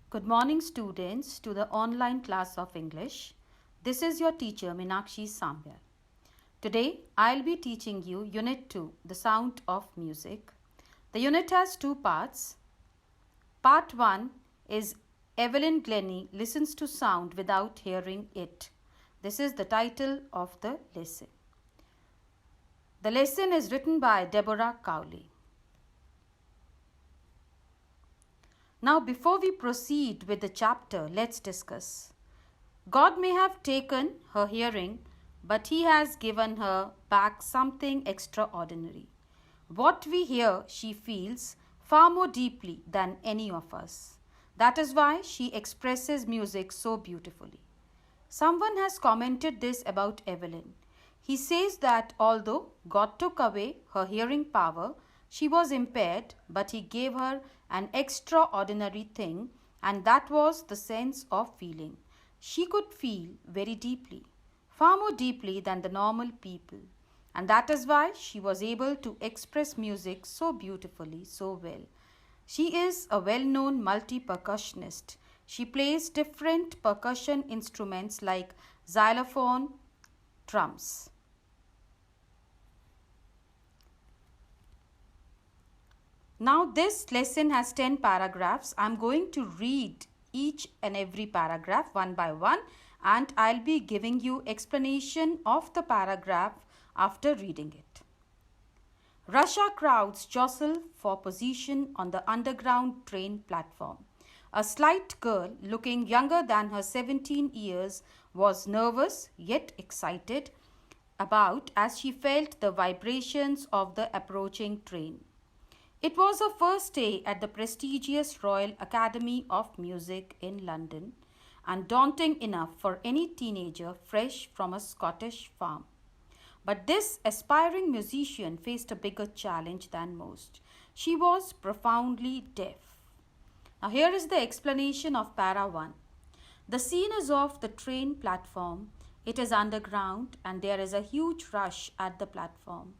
Good morning, students, to the online class of English. This is your teacher Meenakshi Sambyal. Today, I'll be teaching you Unit 2, The Sound of Music. The unit has two parts. Part 1 is Evelyn Glennie listens to sound without hearing it. This is the title of the lesson. The lesson is written by Deborah Cowley. Now, before we proceed with the chapter, let's discuss. God may have taken her hearing, but He has given her back something extraordinary. What we hear, she feels far more deeply than any of us. That is why she expresses music so beautifully. Someone has commented this about Evelyn. He says that although God took away her hearing power, she was impaired, but He gave her an extraordinary thing, and that was the sense of feeling. She could feel very deeply, far more deeply than the normal people. And that is why she was able to express music so beautifully, so well. She is a well-known multi-percussionist. She plays different percussion instruments like xylophone, drums. Now this lesson has 10 paragraphs. I'm going to read each and every paragraph one by one, and I'll be giving you explanation of the paragraph after reading it. Russia crowds jostle for position on the underground train platform. A slight girl looking younger than her 17 years was nervous yet excited about as she felt the vibrations of the approaching train. It was her first day at the prestigious Royal Academy of Music in London, and daunting enough for any teenager fresh from a Scottish farm. But this aspiring musician faced a bigger challenge than most. She was profoundly deaf. Now here is the explanation of Para 1. The scene is of the train platform. It is underground and there is a huge rush at the platform.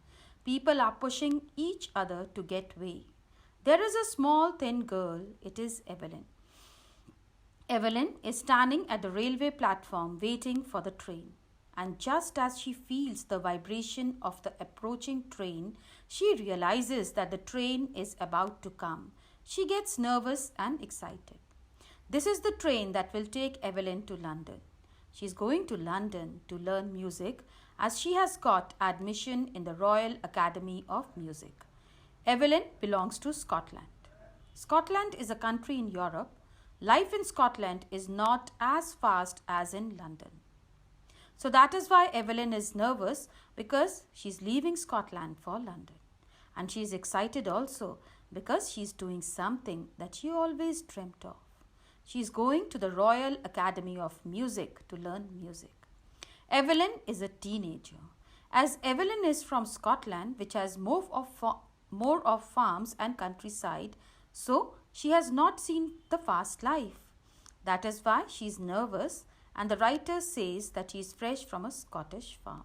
People are pushing each other to get way. There is a small thin girl. It is Evelyn. Evelyn is standing at the railway platform waiting for the train. And just as she feels the vibration of the approaching train, she realizes that the train is about to come. She gets nervous and excited. This is the train that will take Evelyn to London. She is going to London to learn music as she has got admission in the Royal Academy of Music. Evelyn belongs to Scotland. Scotland is a country in Europe. Life in Scotland is not as fast as in London. So that is why Evelyn is nervous, because she is leaving Scotland for London. And she is excited also because she is doing something that she always dreamt of. She is going to the Royal Academy of Music to learn music. Evelyn is a teenager. As Evelyn is from Scotland, which has more of farms and countryside, so she has not seen the fast life. That is why she is nervous, and the writer says that she is fresh from a Scottish farm.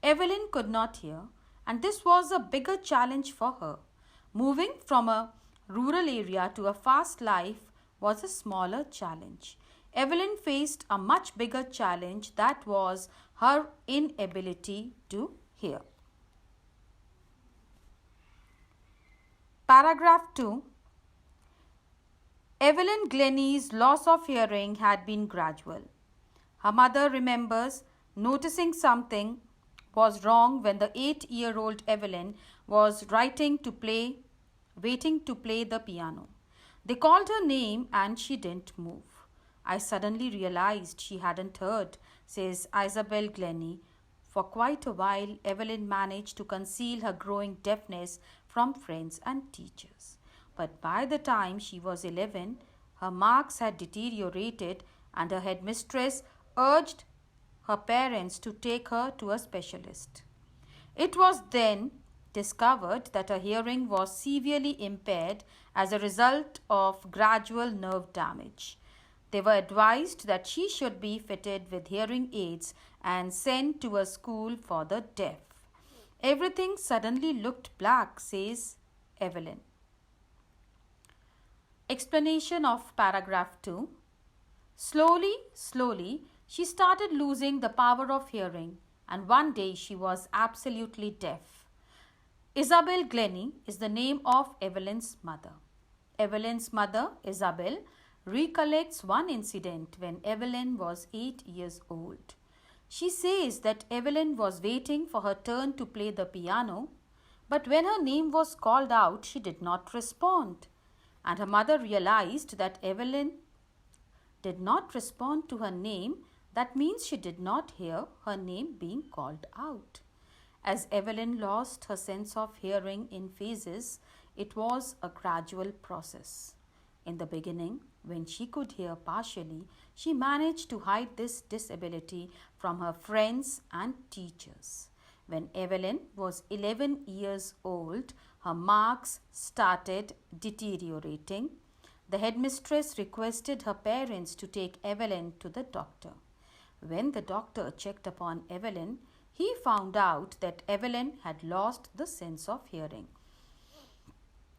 Evelyn could not hear, and this was a bigger challenge for her. Moving from a rural area to a fast life was a smaller challenge. Evelyn faced a much bigger challenge, that was her inability to hear. Paragraph 2. Evelyn Glennie's loss of hearing had been gradual. Her mother remembers noticing something was wrong when the 8-year-old Evelyn was waiting to play the piano. They called her name and she didn't move. I suddenly realized she hadn't heard, says Isabel Glennie. For quite a while, Evelyn managed to conceal her growing deafness from friends and teachers. But by the time she was 11, her marks had deteriorated and her headmistress urged her parents to take her to a specialist. It was then discovered that her hearing was severely impaired as a result of gradual nerve damage. They were advised that she should be fitted with hearing aids and sent to a school for the deaf. Everything suddenly looked black, says Evelyn. Explanation of paragraph 2. Slowly, slowly, she started losing the power of hearing, and one day she was absolutely deaf. Isabel Glennie is the name of Evelyn's mother. Evelyn's mother, Isabel, recollects one incident when Evelyn was 8 years old. She says that Evelyn was waiting for her turn to play the piano, but when her name was called out, she did not respond. And her mother realized that Evelyn did not respond to her name. That means she did not hear her name being called out. As Evelyn lost her sense of hearing in phases, it was a gradual process. In the beginning, when she could hear partially, she managed to hide this disability from her friends and teachers. When Evelyn was 11 years old, her marks started deteriorating. The headmistress requested her parents to take Evelyn to the doctor. When the doctor checked upon Evelyn, he found out that Evelyn had lost the sense of hearing.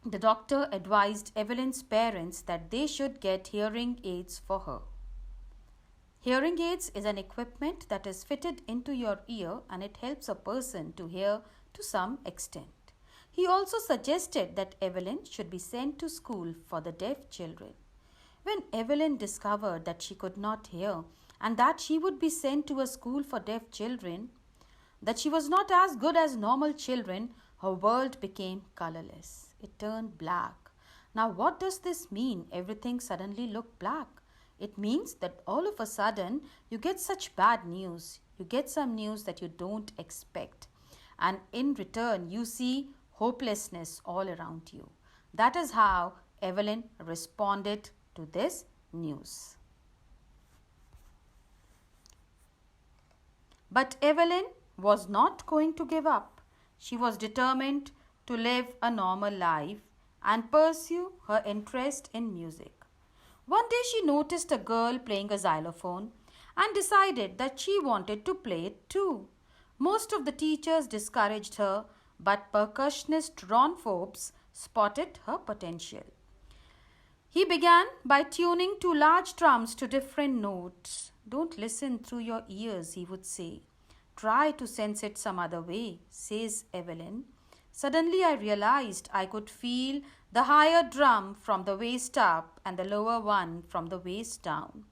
The doctor advised Evelyn's parents that they should get hearing aids for her. Hearing aids is an equipment that is fitted into your ear and it helps a person to hear to some extent. He also suggested that Evelyn should be sent to school for the deaf children. When Evelyn discovered that she could not hear and that she would be sent to a school for deaf children, that she was not as good as normal children, her world became colorless. It turned black. Now what does this mean? Everything suddenly looked black. It means that all of a sudden you get such bad news. You get some news that you don't expect. And in return you see hopelessness all around you. That is how Evelyn responded to this news. But Evelyn was not going to give up. She was determined to live a normal life and pursue her interest in music. One day she noticed a girl playing a xylophone and decided that she wanted to play it too. Most of the teachers discouraged her, but percussionist Ron Forbes spotted her potential. He began by tuning two large drums to different notes. Don't listen through your ears, he would say. Try to sense it some other way, says Evelyn. Suddenly I realized I could feel the higher drum from the waist up and the lower one from the waist down.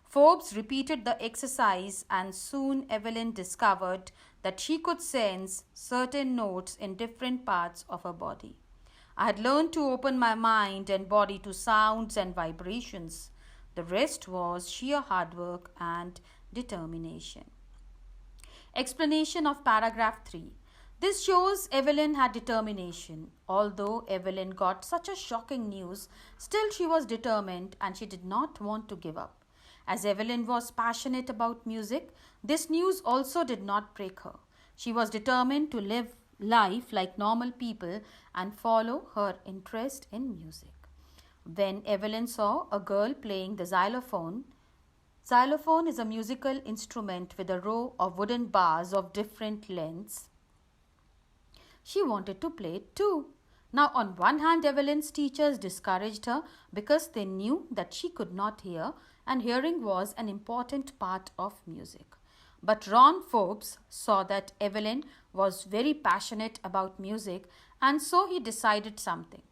Forbes repeated the exercise and soon Evelyn discovered that she could sense certain notes in different parts of her body. I had learned to open my mind and body to sounds and vibrations. The rest was sheer hard work and determination. Explanation of paragraph 3. This shows Evelyn had determination. Although Evelyn got such a shocking news, still she was determined and she did not want to give up. As Evelyn was passionate about music, this news also did not break her. She was determined to live life like normal people and follow her interest in music. When Evelyn saw a girl playing the xylophone is a musical instrument with a row of wooden bars of different lengths. She wanted to play it too. Now, on one hand, Evelyn's teachers discouraged her because they knew that she could not hear and hearing was an important part of music. But Ron Forbes saw that Evelyn was very passionate about music and so he decided something.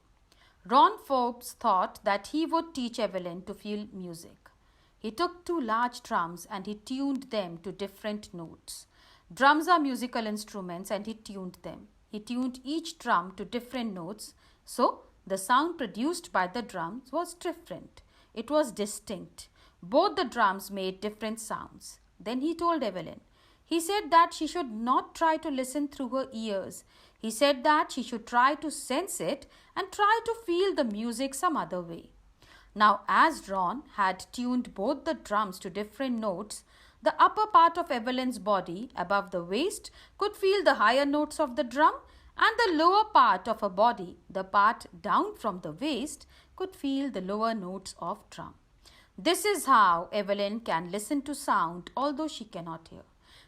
Ron Forbes thought that he would teach Evelyn to feel music. He took two large drums and he tuned them to different notes. Drums are musical instruments and he tuned them. He tuned each drum to different notes, so the sound produced by the drums was different. It was distinct. Both the drums made different sounds. Then he told Evelyn. He said that she should not try to listen through her ears. He said that she should try to sense it and try to feel the music some other way. Now, as Ron had tuned both the drums to different notes, the upper part of Evelyn's body, above the waist, could feel the higher notes of the drum, and the lower part of her body, the part down from the waist, could feel the lower notes of drum. This is how Evelyn can listen to sound although she cannot hear.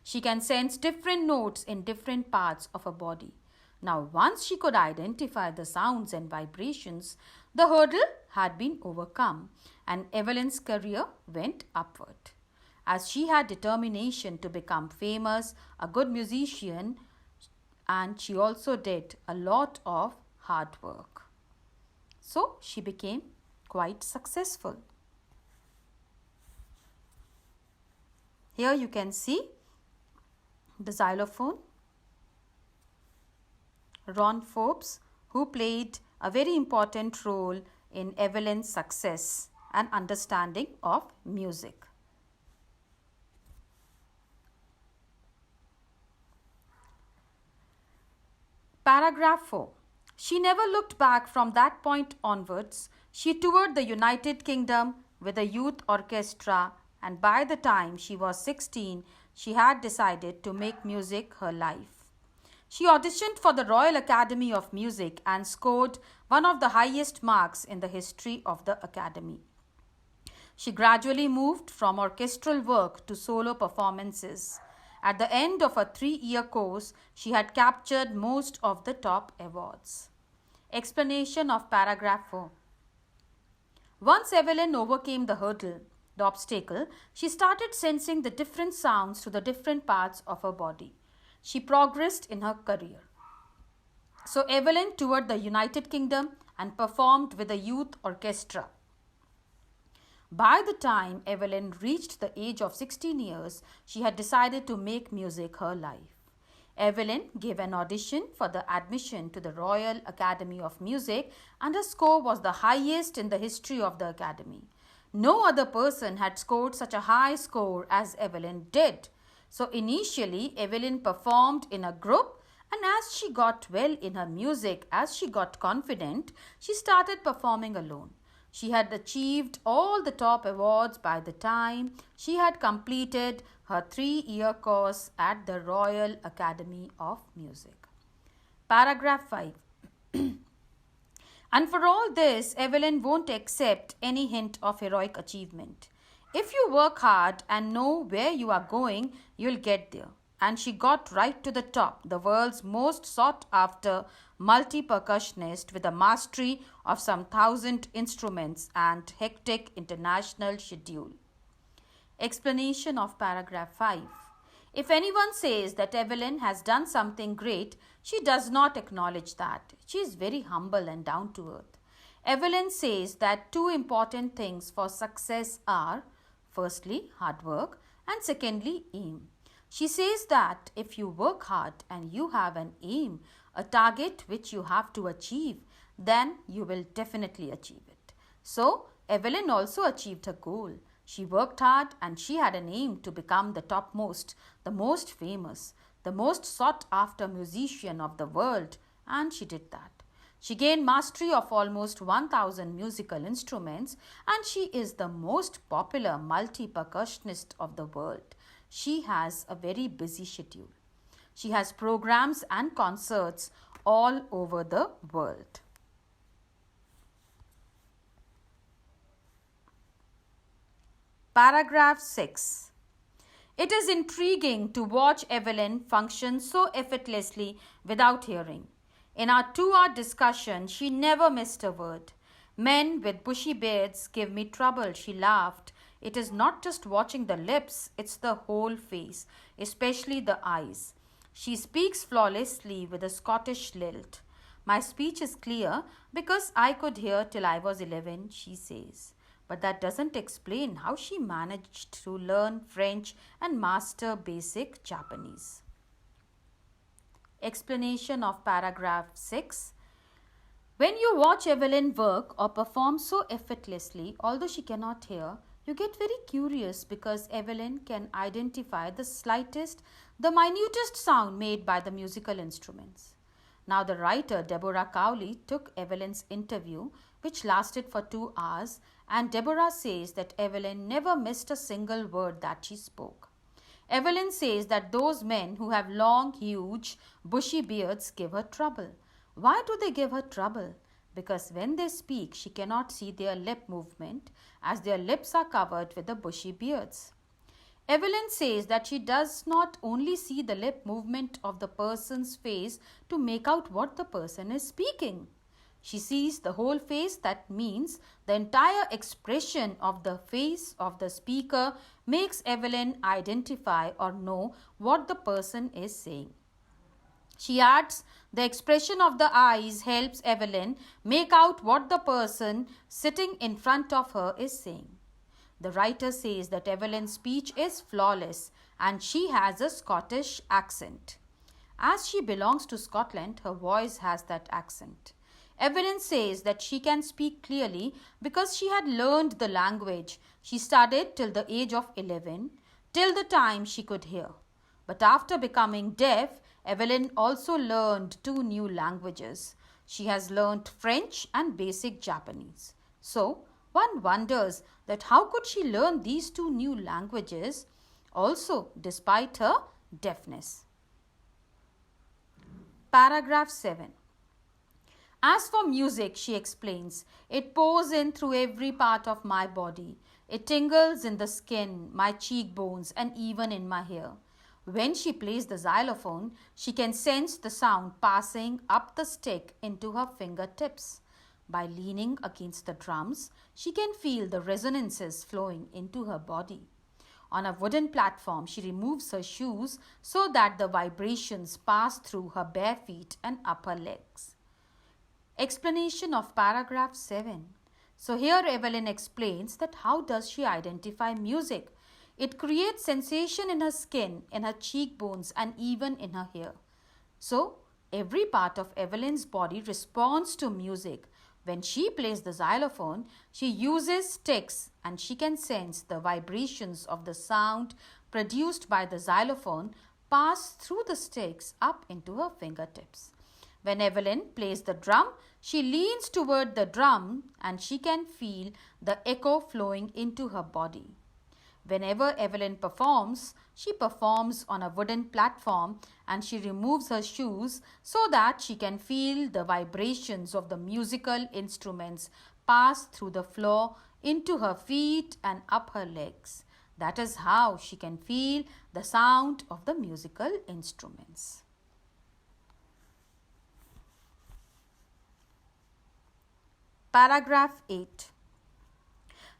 She can sense different notes in different parts of her body. Now, once she could identify the sounds and vibrations, The hurdle had been overcome and Evelyn's career went upward. As she had determination to become famous, a good musician, and she also did a lot of hard work. So she became quite successful. Here you can see the xylophone, Ron Forbes, who played a very important role in Evelyn's success and understanding of music. Paragraph 4. She never looked back from that point onwards. She toured the United Kingdom with a youth orchestra, and by the time she was 16, she had decided to make music her life. She auditioned for the Royal Academy of Music and scored one of the highest marks in the history of the Academy. She gradually moved from orchestral work to solo performances. At the end of a 3-year course, she had captured most of the top awards. Explanation of paragraph 4. Once Evelyn overcame the hurdle, the obstacle, she started sensing the different sounds to the different parts of her body. She progressed in her career. So Evelyn toured the United Kingdom and performed with a youth orchestra. By the time Evelyn reached the age of 16 years, she had decided to make music her life. Evelyn gave an audition for the admission to the Royal Academy of Music, and her score was the highest in the history of the Academy. No other person had scored such a high score as Evelyn did. So initially, Evelyn performed in a group, and as she got well in her music, as she got confident, she started performing alone. She had achieved all the top awards by the time she had completed her 3-year course at the Royal Academy of Music. Paragraph 5. And for all this, Evelyn won't accept any hint of heroic achievement. If you work hard and know where you are going, you'll get there. And she got right to the top, the world's most sought-after multi-percussionist with a mastery of some 1,000 instruments and hectic international schedule. Explanation of paragraph 5. If anyone says that Evelyn has done something great, she does not acknowledge that. She is very humble and down to earth. Evelyn says that 2 important things for success are, firstly, hard work, and secondly, aim. She says that if you work hard and you have an aim, a target which you have to achieve, then you will definitely achieve it. So, Evelyn also achieved her goal. She worked hard and she had an aim to become the topmost, the most famous, the most sought after musician of the world, and she did that. She gained mastery of almost 1,000 musical instruments, and she is the most popular multi-percussionist of the world. She has a very busy schedule. She has programs and concerts all over the world. Paragraph 6. It is intriguing to watch Evelyn function so effortlessly without hearing. In our 2-hour discussion, she never missed a word. Men with bushy beards give me trouble, she laughed. It is not just watching the lips, it's the whole face, especially the eyes. She speaks flawlessly with a Scottish lilt. My speech is clear because I could hear till I was 11, she says. But that doesn't explain how she managed to learn French and master basic Japanese. Explanation of paragraph 6. When you watch Evelyn work or perform so effortlessly, although she cannot hear, you get very curious because Evelyn can identify the slightest, the minutest sound made by the musical instruments. Now the writer Deborah Cowley took Evelyn's interview, which lasted for 2 hours, and Deborah says that Evelyn never missed a single word that she spoke. Evelyn says that those men who have long, huge, bushy beards give her trouble. Why do they give her trouble? Because when they speak, she cannot see their lip movement as their lips are covered with the bushy beards. Evelyn says that she does not only see the lip movement of the person's face to make out what the person is speaking. She sees the whole face. That means the entire expression of the face of the speaker makes Evelyn identify or know what the person is saying. She adds, the expression of the eyes helps Evelyn make out what the person sitting in front of her is saying. The writer says that Evelyn's speech is flawless and she has a Scottish accent. As she belongs to Scotland, her voice has that accent. Evelyn says that she can speak clearly because she had learned the language she studied till the age of 11, till the time she could hear. But after becoming deaf, Evelyn also learned 2 new languages. She has learned French and basic Japanese. So, one wonders that how could she learn these 2 new languages also despite her deafness. Paragraph 7. As for music, she explains, it pours in through every part of my body. It tingles in the skin, my cheekbones, and even in my hair. When she plays the xylophone, she can sense the sound passing up the stick into her fingertips. By leaning against the drums, she can feel the resonances flowing into her body. On a wooden platform, she removes her shoes so that the vibrations pass through her bare feet and upper legs. Explanation of paragraph 7. So here Evelyn explains that how does she identify music? It creates sensation in her skin, in her cheekbones, and even in her hair. So every part of Evelyn's body responds to music. When she plays the xylophone, she uses sticks and she can sense the vibrations of the sound produced by the xylophone pass through the sticks up into her fingertips. When Evelyn plays the drum, she leans toward the drum and she can feel the echo flowing into her body. Whenever Evelyn performs, she performs on a wooden platform and she removes her shoes so that she can feel the vibrations of the musical instruments pass through the floor into her feet and up her legs. That is how she can feel the sound of the musical instruments. Paragraph 8.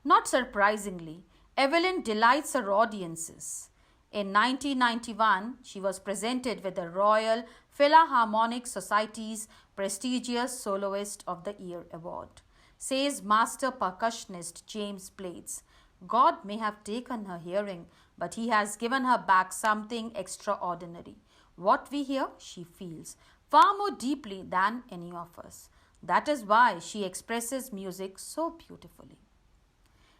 Not surprisingly, Evelyn delights her audiences. In 1991, she was presented with the Royal Philharmonic Society's prestigious Soloist of the Year award. Says master percussionist James Blades, God may have taken her hearing, but he has given her back something extraordinary. What we hear, she feels, far more deeply than any of us. That is why she expresses music so beautifully.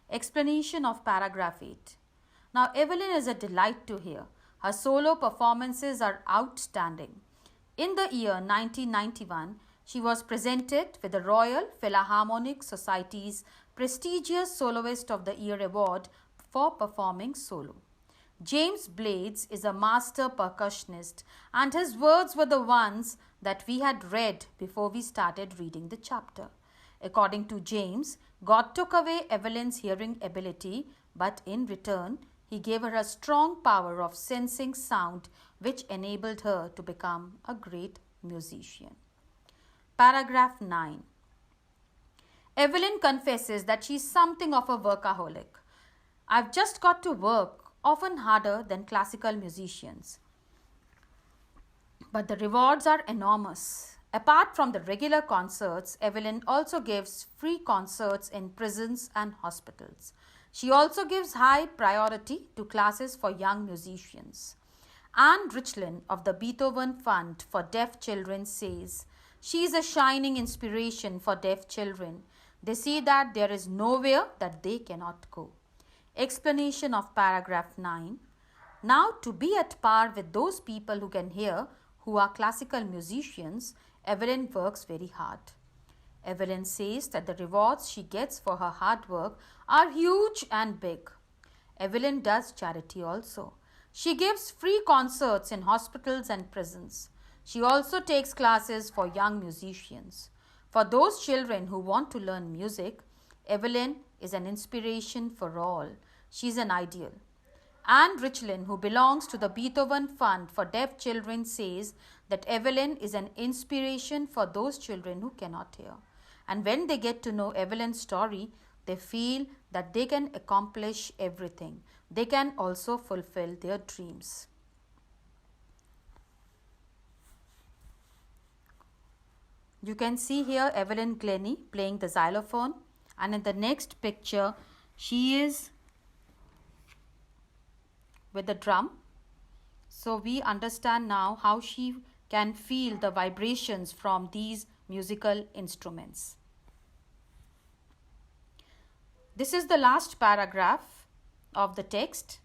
Explanation of paragraph 8. Now, Evelyn is a delight to hear. Her solo performances are outstanding. In the year 1991, she was presented with the Royal Philharmonic Society's prestigious Soloist of the Year award for performing solo. James Blades is a master percussionist, and his words were the ones that we had read before we started reading the chapter. According to James, God took away Evelyn's hearing ability, but in return, he gave her a strong power of sensing sound, which enabled her to become a great musician. Paragraph 9. Evelyn confesses that she is something of a workaholic. I've just got to work, often harder than classical musicians. But the rewards are enormous. Apart from the regular concerts, Evelyn also gives free concerts in prisons and hospitals. She also gives high priority to classes for young musicians. Anne Richland of the Beethoven Fund for Deaf Children says, she is a shining inspiration for deaf children. They see that there is nowhere that they cannot go. Explanation of paragraph 9. Now, to be at par with those people who can hear, who are classical musicians, Evelyn works very hard. Evelyn says that the rewards she gets for her hard work are huge and big. Evelyn does charity also. She gives free concerts in hospitals and prisons. She also takes classes for young musicians. For those children who want to learn music, Evelyn is an inspiration for all. She is an ideal. Anne Richland, who belongs to the Beethoven Fund for Deaf Children, says that Evelyn is an inspiration for those children who cannot hear. And when they get to know Evelyn's story, they feel that they can accomplish everything. They can also fulfill their dreams. You can see here Evelyn Glennie playing the xylophone, and in the next picture she is with the drum. So we understand now how she can feel the vibrations from these musical instruments. This is the last paragraph of the text.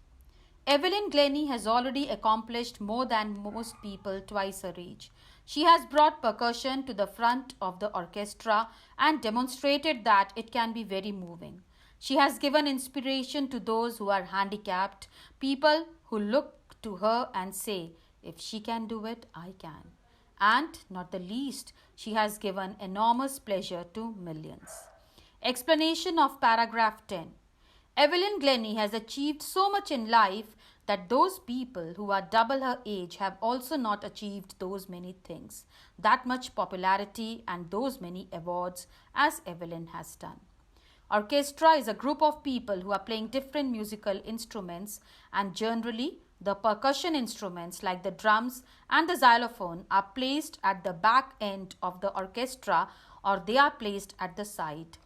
Evelyn Glennie has already accomplished more than most people twice her age. She has brought percussion to the front of the orchestra and demonstrated that it can be very moving. She has given inspiration to those who are handicapped, people who look to her and say, if she can do it, I can. And not the least, she has given enormous pleasure to millions. Explanation of paragraph 10. Evelyn Glennie has achieved so much in life that those people who are double her age have also not achieved those many things, that much popularity and those many awards as Evelyn has done. Orchestra is a group of people who are playing different musical instruments, and generally the percussion instruments like the drums and the xylophone are placed at the back end of the orchestra, or they are placed at the side.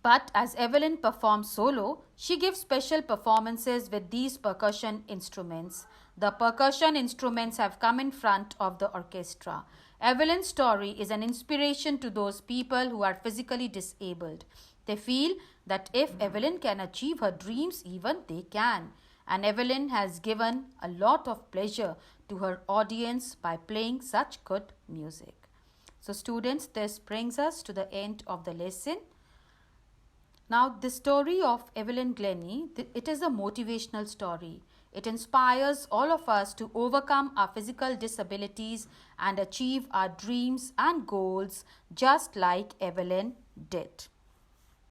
But as Evelyn performs solo, she gives special performances with these percussion instruments. The percussion instruments have come in front of the orchestra. Evelyn's story is an inspiration to those people who are physically disabled. They feel that if Evelyn can achieve her dreams, even they can. And Evelyn has given a lot of pleasure to her audience by playing such good music. So students, this brings us to the end of the lesson. Now, the story of Evelyn Glennie, it is a motivational story. It inspires all of us to overcome our physical disabilities and achieve our dreams and goals just like Evelyn did.